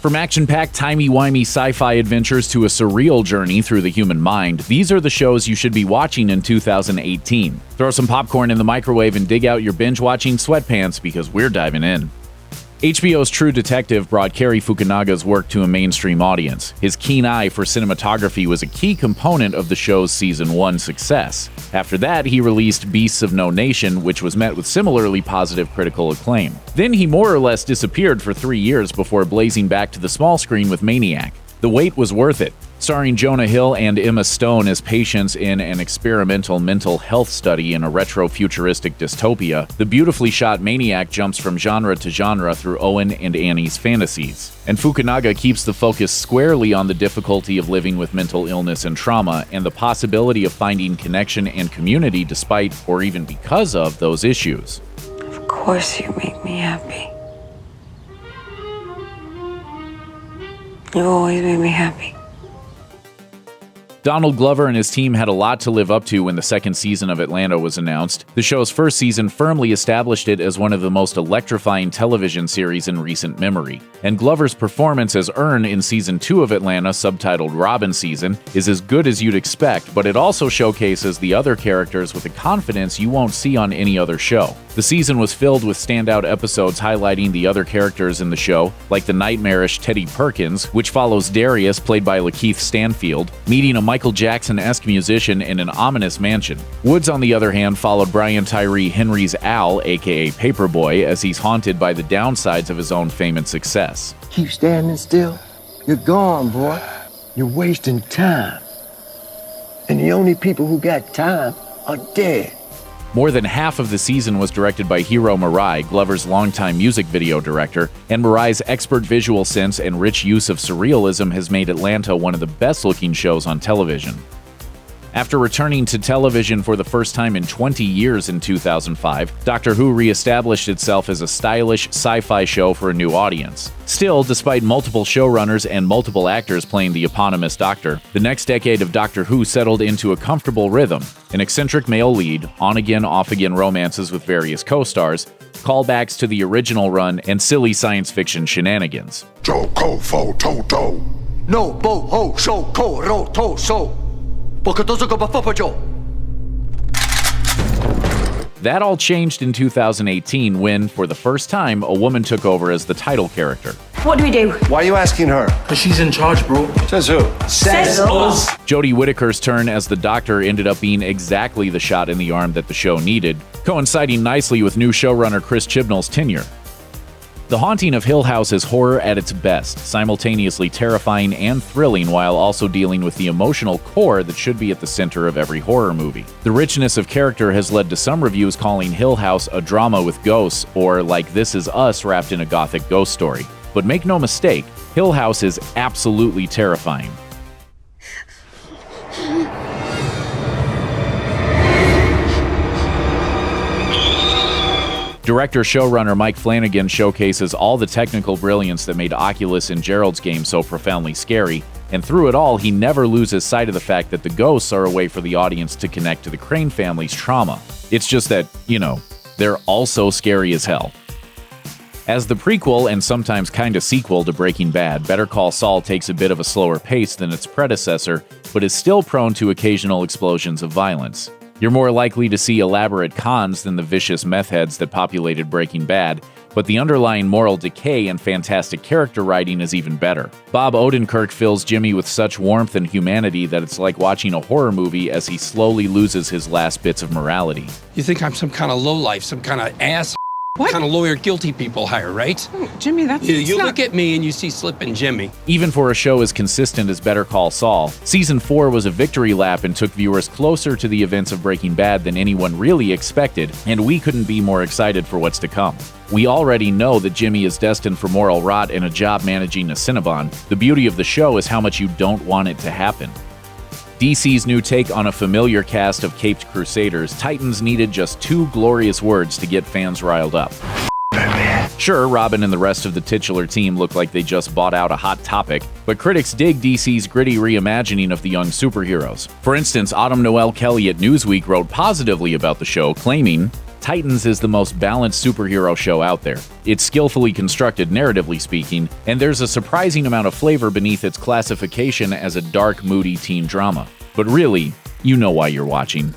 From action-packed, timey-wimey sci-fi adventures to a surreal journey through the human mind, these are the shows you should be watching in 2018. Throw some popcorn in the microwave and dig out your binge-watching sweatpants because we're diving in. HBO's True Detective brought Cary Fukunaga's work to a mainstream audience. His keen eye for cinematography was a key component of the show's Season 1 success. After that, he released Beasts of No Nation, which was met with similarly positive critical acclaim. Then he more or less disappeared for 3 years before blazing back to the small screen with Maniac. The wait was worth it. Starring Jonah Hill and Emma Stone as patients in an experimental mental health study in a retro-futuristic dystopia, the beautifully shot Maniac jumps from genre to genre through Owen and Annie's fantasies. And Fukunaga keeps the focus squarely on the difficulty of living with mental illness and trauma, and the possibility of finding connection and community despite, or even because of, those issues. Of course you make me happy. You always make me happy. Donald Glover and his team had a lot to live up to when the second season of Atlanta was announced. The show's first season firmly established it as one of the most electrifying television series in recent memory. And Glover's performance as Earn in Season 2 of Atlanta, subtitled Robbin Season, is as good as you'd expect, but it also showcases the other characters with a confidence you won't see on any other show. The season was filled with standout episodes highlighting the other characters in the show, like the nightmarish Teddy Perkins, which follows Darius, played by Lakeith Stanfield, meeting a Michael Jackson-esque musician in an ominous mansion. Woods, on the other hand, followed Brian Tyree Henry's Al, aka Paperboy, as he's haunted by the downsides of his own fame and success. Keep standing still. You're gone, boy. You're wasting time. And the only people who got time are dead. More than half of the season was directed by Hiro Murai, Glover's longtime music video director, and Murai's expert visual sense and rich use of surrealism has made Atlanta one of the best-looking shows on television. After returning to television for the first time in 20 years in 2005, Doctor Who re-established itself as a stylish sci-fi show for a new audience. Still, despite multiple showrunners and multiple actors playing the eponymous Doctor, the next decade of Doctor Who settled into a comfortable rhythm: an eccentric male lead, on-again, off-again romances with various co-stars, callbacks to the original run, and silly science fiction shenanigans. No bo ho sho ko ro to so. That all changed in 2018 when, for the first time, a woman took over as the title character. What do we do? Why are you asking her? Because she's in charge, bro. Says who? Says us. Jodie Whittaker's turn as the Doctor ended up being exactly the shot in the arm that the show needed, coinciding nicely with new showrunner Chris Chibnall's tenure. The Haunting of Hill House is horror at its best, simultaneously terrifying and thrilling while also dealing with the emotional core that should be at the center of every horror movie. The richness of character has led to some reviews calling Hill House a drama with ghosts, or like This Is Us wrapped in a gothic ghost story. But make no mistake, Hill House is absolutely terrifying. Director-showrunner Mike Flanagan showcases all the technical brilliance that made Oculus in Gerald's game so profoundly scary, and through it all, he never loses sight of the fact that the ghosts are a way for the audience to connect to the Crane family's trauma. It's just that, they're also scary as hell. As the prequel and sometimes kinda sequel to Breaking Bad, Better Call Saul takes a bit of a slower pace than its predecessor, but is still prone to occasional explosions of violence. You're more likely to see elaborate cons than the vicious meth heads that populated Breaking Bad, but the underlying moral decay and fantastic character writing is even better. Bob Odenkirk fills Jimmy with such warmth and humanity that it's like watching a horror movie as he slowly loses his last bits of morality. You think I'm some kind of lowlife, some kind of ass? What kind of lawyer guilty people hire, right? Oh, Jimmy, that's You look at me and you see Slippin' Jimmy. Even for a show as consistent as Better Call Saul, Season 4 was a victory lap and took viewers closer to the events of Breaking Bad than anyone really expected, and we couldn't be more excited for what's to come. We already know that Jimmy is destined for moral rot and a job managing a Cinnabon. The beauty of the show is how much you don't want it to happen. DC's new take on a familiar cast of caped crusaders, Titans needed just 2 glorious words to get fans riled up. Sure, Robbin and the rest of the titular team look like they just bought out a hot topic, but critics dig DC's gritty reimagining of the young superheroes. For instance, Autumn Noel Kelly at Newsweek wrote positively about the show, claiming, Titans is the most balanced superhero show out there. It's skillfully constructed narratively speaking, and there's a surprising amount of flavor beneath its classification as a dark, moody teen drama. But really, you know why you're watching.